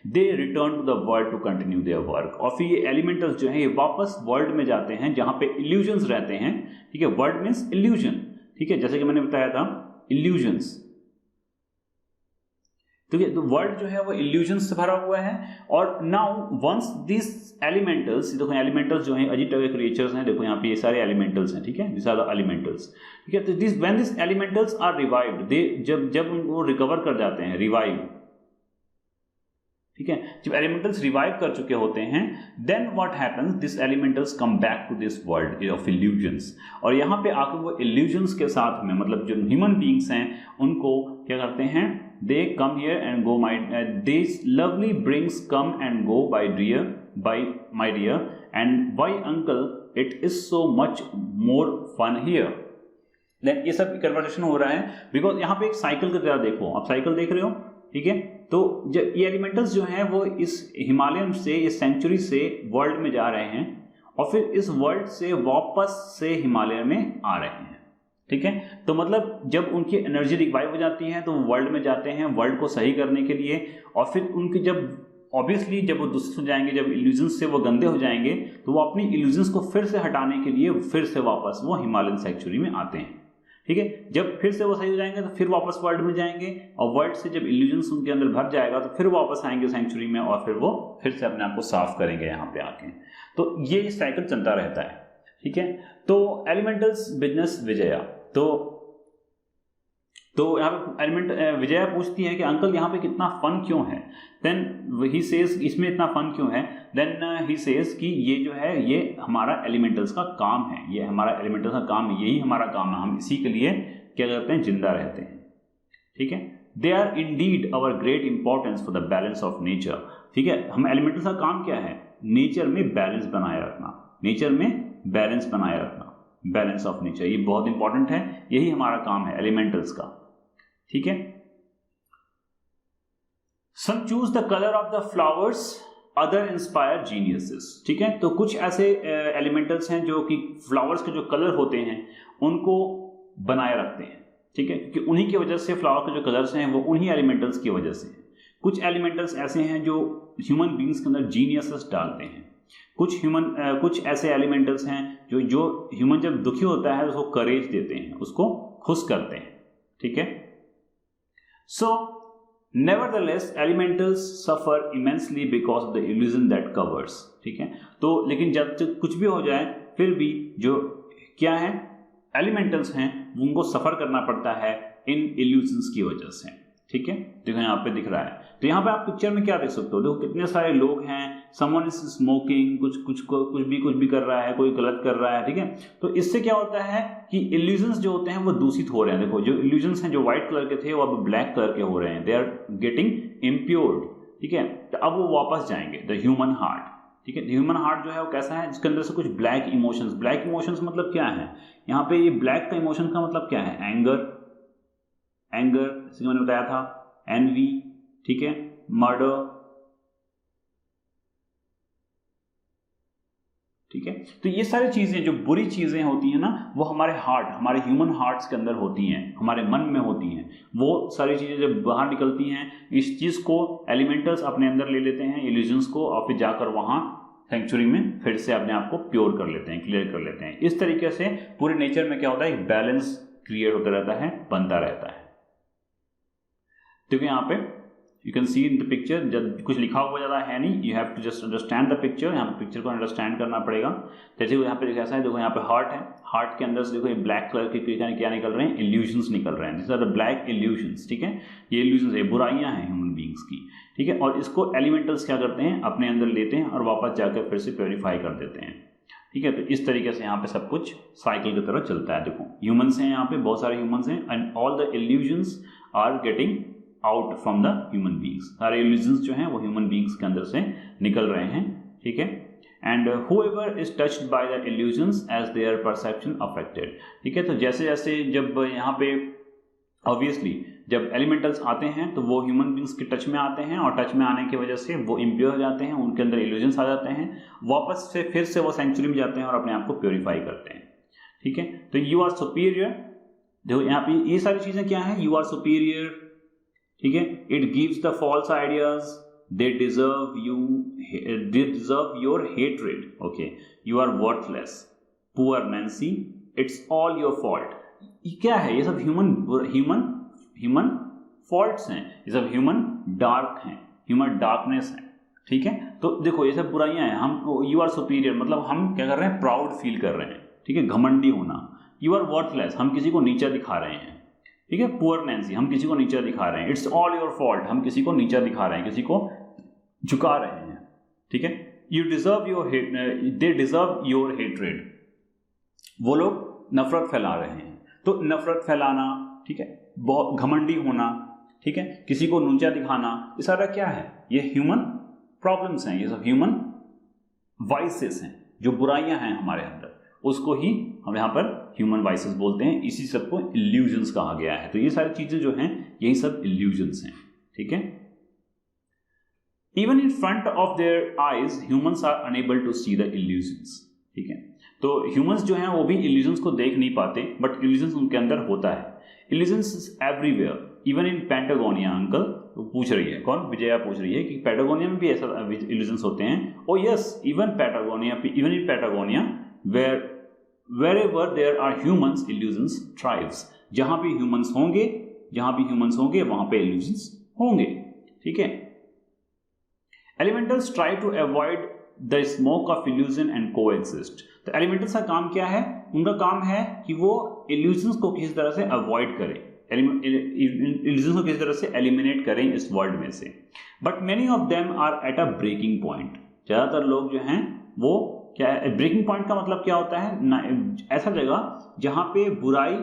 they return to the world to continue their work. और फिर ये एलिमेंटल्स जो हैं ये वापस वर्ल्ड में जाते हैं जहाँ पे इल्यूजन्स रहते हैं, ठीक है। वर्ल्ड मीन्स इल्यूजन, ठीक है, जैसे कि मैंने बताया था इल्यूजन्स, ठीक है। तो वर्ल्ड जो है वो इल्यूजन्स से भरा हुआ है। और नाउ वंस दिस एलिमेंटल्स, देखो एलिमेंटल्स जो हैं अजीब तरह के क्रिएचर्स हैं, देखो यहाँ पे ये सारे एलिमेंटल्स हैं, ठीक है, दिस आर द एलिमेंटल्स, ठीक है। तो this when this elementals are revived, they जब उनको रिकवर कर जाते हैं, रिवाइव, ठीक है, जब एलिमेंटल्स रिवाइव कर चुके होते हैं, then what happens, this elementals come back to this world of illusions. और यहाँ पे आकर वो इल्यूजन्स के साथ में, मतलब जो ह्यूमन बींग्स हैं उनको क्या करते हैं, they come here and go, these lovely brings come and go by my dear, and why uncle it is so much more fun here। then ये सब कन्वर्सेशन हो रहा है बिकॉज यहाँ पे एक साइकिल की तरह, देखो आप साइकिल देख रहे हो, ठीक है। तो जब ये एलिमेंटल्स जो हैं वो इस हिमालयन से, इस सेंचुरी से वर्ल्ड में जा रहे हैं और फिर इस वर्ल्ड से वापस से हिमालय में आ रहे हैं, ठीक है। तो मतलब जब उनकी एनर्जी रिवाइव हो जाती है तो वो वर्ल्ड में जाते हैं वर्ल्ड को सही करने के लिए। और फिर उनकी जब ऑब्वियसली जब वो दूषित हो जाएंगे, जब इल्यूजन्स से वो गंदे हो जाएंगे, तो वो अपनी इल्यूजन्स को फिर से हटाने के लिए फिर से वापस वो हिमालयन सेंचुरी में आते हैं, ठीक है। जब फिर से वो सही हो जाएंगे तो फिर वापस वर्ल्ड में जाएंगे और वर्ल्ड से जब इल्यूजन्स उनके अंदर भर जाएगा तो फिर वापस आएंगे सेंचुरी में और फिर वो फिर से अपने आप को साफ करेंगे यहाँ पे आके। तो ये साइकिल चलता रहता है, ठीक है। तो एलिमेंटल्स बिजनेस विजया। तो तो यहाँ पे एलिमेंट विजया पूछती है कि अंकल यहाँ पे कितना फन क्यों है, देन ही सेज इसमें इतना फन क्यों है, देन ही सेज कि ये जो है ये हमारा एलिमेंटल्स का काम है, ये हमारा एलिमेंटल्स का काम है, यही हमारा काम है, हम इसी के लिए क्या करते हैं, जिंदा रहते हैं। ठीक है, they are indeed our great importance for the balance of nature. ठीक है, हम एलिमेंटल्स का काम क्या है, नेचर में बैलेंस बनाए रखना, नेचर में बैलेंस बनाए रखना, बैलेंस ऑफ नेचर, ये बहुत इंपॉर्टेंट है, यही हमारा काम है एलिमेंटल्स का। ठीक है, some choose the colour of the flowers, other inspire geniuses. ठीक है, तो कुछ ऐसे एलिमेंटल्स हैं जो कि फ्लावर्स के जो कलर होते हैं उनको बनाए रखते हैं। ठीक है, क्योंकि उन्हीं की वजह से फ्लावर के जो कलर्स हैं वो उन्हीं एलिमेंटल्स की वजह से हैं। कुछ एलिमेंटल्स ऐसे हैं जो ह्यूमन बींग्स के अंदर जीनियसेस डालते हैं। कुछ ऐसे एलिमेंटल्स हैं जो ह्यूमन जब दुखी होता है उसको करेज देते हैं, उसको खुश करते हैं। ठीक है, so nevertheless elementals suffer immensely because of the illusion that covers. ठीक है, तो लेकिन जब कुछ भी हो जाए फिर भी जो क्या है एलिमेंटल्स हैं उनको सफर करना पड़ता है इन इल्यूजन्स की वजह से। ठीक है, देखो यहाँ पे दिख रहा है, तो यहाँ पे आप पिक्चर में क्या देख सकते हो, देखो कितने सारे लोग हैं, समवन इज स्मोकिंग, कुछ भी कर रहा है, कोई गलत कर रहा है। ठीक है, तो इससे क्या होता है कि इल्यूजन्स जो होते हैं वो दूषित हो रहे हैं। देखो जो इल्यूजन्स हैं जो व्हाइट कलर के थे वो अब ब्लैक कलर के हो रहे हैं, दे आर गेटिंग इम्प्योर्ड। ठीक है, तो अब वो वापस जाएंगे द ह्यूमन हार्ट। ठीक है, ह्यूमन हार्ट जो है वो कैसा है, जिसके अंदर से कुछ ब्लैक इमोशंस, ब्लैक इमोशंस मतलब क्या है, यहाँ पे ये ब्लैक का इमोशन का मतलब क्या है, एंगर, जैसे मैंने बताया था, एनवी, ठीक है, मर्डर। ठीक है, तो ये सारी चीजें जो बुरी चीजें होती हैं ना वो हमारे ह्यूमन हार्ट्स के अंदर होती हैं, हमारे मन में होती हैं। वो सारी चीजें जब बाहर निकलती हैं, इस चीज को एलिमेंटल्स अपने अंदर ले लेते हैं, इल्यूजन्स को, और फिर जाकर वहां सेंचुरी में फिर से अपने आप को प्योर कर लेते हैं, क्लियर कर लेते हैं। इस तरीके से पूरे नेचर में क्या होता है, एक बैलेंस क्रिएट होता रहता है, बनता रहता है। देखिए यहाँ पे you can see in the picture, जब कुछ लिखा हुआ ज़्यादा है नहीं, you have to just understand the picture. यहाँ पे पिक्चर को अंडरस्टैंड करना पड़ेगा। जैसे यहाँ पे कैसा है, देखो यहाँ पे हार्ट है, हार्ट के अंदर से देखो ये ब्लैक कलर के क्या निकल रहे हैं, इल्यूजन्स निकल रहे हैं, this are the black illusions. ठीक है, ये इल्यूजन्स है, बुराइयां हैं ह्यूमन बींग्स की। ठीक है, और इसको एलिमेंटल्स क्या करते हैं, अपने अंदर लेते हैं और वापस जाकर फिर से प्योरीफाई कर देते हैं। ठीक है, तो इस तरीके से यहाँ पे सब कुछ साइकिल की तरह चलता है। देखो ह्यूमंस हैं, यहाँ पे बहुत सारे ह्यूमंस हैं, and all the illusions are getting out from the human beings. सारे इल्यूजन्स जो हैं वो ह्यूमन बींग्स के अंदर से निकल रहे हैं। ठीक है, and whoever is touched by the illusions as their perception affected। ठीक है, तो जैसे जैसे जब यहाँ पे ऑब्वियसली जब एलिमेंटल्स आते हैं तो वो ह्यूमन बींग्स के टच में आते हैं, और टच में आने की वजह से वो इम्प्योर हो जाते हैं, उनके अंदर इल्यूजन्स आ जाते हैं, वापस से फिर से वो सेंचुरी में जाते हैं और अपने आप को प्योरीफाई करते हैं। ठीक है, तो यू आर सुपीरियर, देखो यहाँ पे ये सारी चीजें क्या है, यू आर सुपीरियर। ठीक है, it gives the false ideas, they deserve your hatred, okay, you are worthless, poor Nancy, it's all your fault। ये क्या है, ये सब ह्यूमन फॉल्ट्स हैं, ये सब ह्यूमन डार्क हैं, ह्यूमन डार्कनेस है। ठीक है, तो देखो ये सब बुराइयां हैं। हम यू आर सुपीरियर मतलब हम क्या कर रहे हैं, प्राउड फील कर रहे हैं। ठीक है, घमंडी होना। यू आर वर्थलेस, हम किसी को नीचा दिखा रहे हैं। ठीक है, पुअर नैन्सी, हम किसी को नीचा दिखा रहे हैं। इट्स ऑल योर फॉल्ट, हम किसी को नीचा दिखा रहे हैं, किसी को झुका रहे हैं। ठीक है, you deserve your they deserve your hatred, वो लोग नफरत फैला रहे हैं। तो नफरत फैलाना, ठीक है, बहुत घमंडी होना, ठीक है, किसी को नीचा दिखाना, ये सारा क्या है, ये ह्यूमन प्रॉब्लम्स हैं, ये सब ह्यूमन वाइसेस हैं, जो बुराइयां हैं हमारे अंदर, उसको ही हम यहाँ पर ह्यूमन वाइसेस बोलते हैं। इसी सबको इल्यूजन्स कहा गया है। तो ये सारी चीजें जो हैं यही सब इल्यूजन्स हैं। ठीक है, even in front of their eyes humans are unable to see the illusions. ठीक है, तो ह्यूमंस जो हैं वो भी इल्यूजन्स को देख नहीं पाते, बट इल्यूजन्स उनके अंदर होता है। Illusions is everywhere, even in Patagonia. Uncle पूछ रही है, कौन, विजया पूछ रही है कि पैटागोनिया में भी ऐसा इल्यूजन्स होते हैं। ओ yes, even in Patagonia wherever there are humans, illusions thrives। जहां भी ह्यूमंस होंगे वहां पे illusions होंगे। ठीक है, elementals try to avoid the smoke of illusion and coexist। तो elementals का काम क्या है, उनका काम है कि वो illusions को किसी तरह से अवॉइड करें। इल्यूजन को किसी तरह से एलिमिनेट करें इस वर्ल्ड में से। But many of them are at a breaking point, ज़्यादातर लोग जो हैं वो क्या है, ब्रेकिंग पॉइंट का मतलब क्या होता है, ऐसा जगह जहां पे बुराई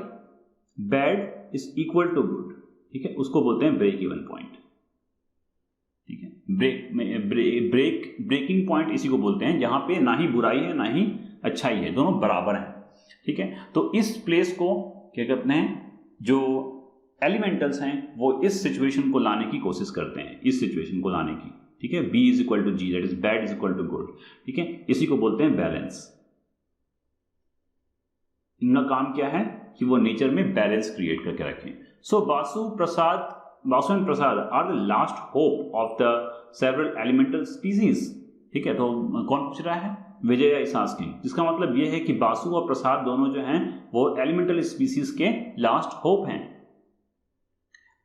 bad is equal to good, ठीक है, उसको बोलते हैं ब्रेक इवन पॉइंट, ठीक है। ब्रेकिंग पॉइंट इसी को बोलते हैं जहां पे ना ही बुराई है ना ही अच्छाई है, दोनों बराबर हैं, ठीक है। तो इस प्लेस को क्या कहते हैं, जो एलिमेंटल्स हैं वो इस सिचुएशन को लाने की कोशिश करते हैं, इस सिचुएशन को लाने की, ठीक है। B is equal to G, that is bad is equal to good, ठीक है, इसी को बोलते हैं बैलेंस। इनका काम क्या है कि वो नेचर में बैलेंस क्रिएट करके रखें। So Basu and Prasad are the last hope of the several elemental species, ठीक है। तो कौन पूछ रहा है, विजय इज आस्किंग, जिसका मतलब ये है कि बासु और प्रसाद दोनों जो हैं वो एलिमेंटल स्पीसीज के लास्ट होप हैं।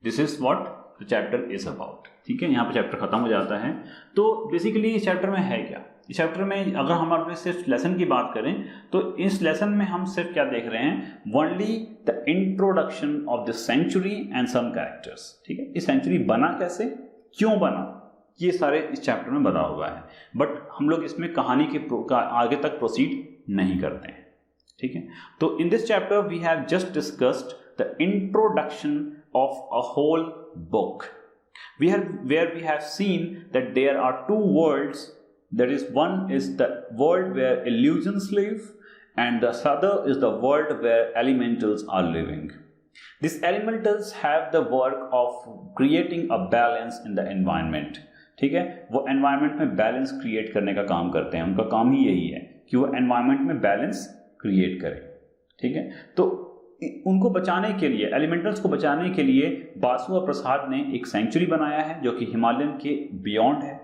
This is what the chapter is about, ठीक है। यहाँ पे चैप्टर खत्म हो जाता है। तो बेसिकली इस चैप्टर में है क्या, इस चैप्टर में अगर हम अपने सिर्फ लेसन की बात करें तो इस लेसन में हम सिर्फ क्या देख रहे हैं, only the introduction of the century and some characters, ठीक है। ये सेंचुरी बना कैसे, क्यों बना, ये सारे इस चैप्टर में बना हुआ है। बट हम लोग इसमें कहानी के आगे तक प्रोसीड नहीं करते हैं, ठीक है। तो in this chapter we have just discussed the introduction of a whole book, where we have seen that there are two worlds, that is, one is the world where illusions live and the other is the world where elementals are living. These elementals have the work of creating a balance in the environment, ठीक है। वो environment में balance create करने का काम करते हैं, उनका काम ही यही है कि वो environment में balance create करें, ठीक है। तो उनको बचाने के लिए, एलिमेंटल्स को बचाने के लिए बासु और प्रसाद ने एक सेंचुरी बनाया है जो कि हिमालयन के बियॉन्ड है,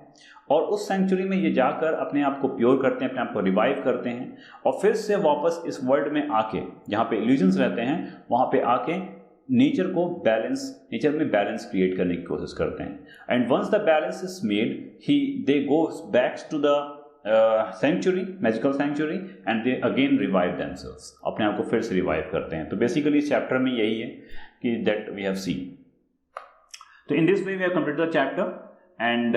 और उस सेंचुरी में ये जाकर अपने आप को प्योर करते हैं, अपने आप को रिवाइव करते हैं, और फिर से वापस इस वर्ल्ड में आके जहाँ पे इल्यूजन्स रहते हैं वहाँ पे आके नेचर में बैलेंस क्रिएट करने की कोशिश करते हैं। And once the balance is made they go back to the century, magical century, and they again revive themselves, अपने आप को फिर से रिवाइव करते हैं। तो बेसिकली इस चैप्टर में यही है कि दैट वी हैव सीन। तो in this way we have completed the chapter, and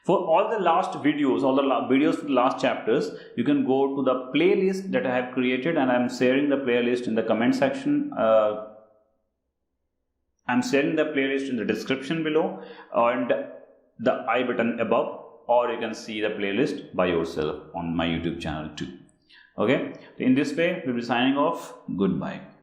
for all the last videos, all the videos for the last chapters, you can go to the playlist that I have created, and I am sharing the playlist in the comment section. I'm sharing the playlist in the description below and the I button above, or you can see the playlist by yourself on my YouTube channel too. Okay, in this way we'll be signing off. Goodbye.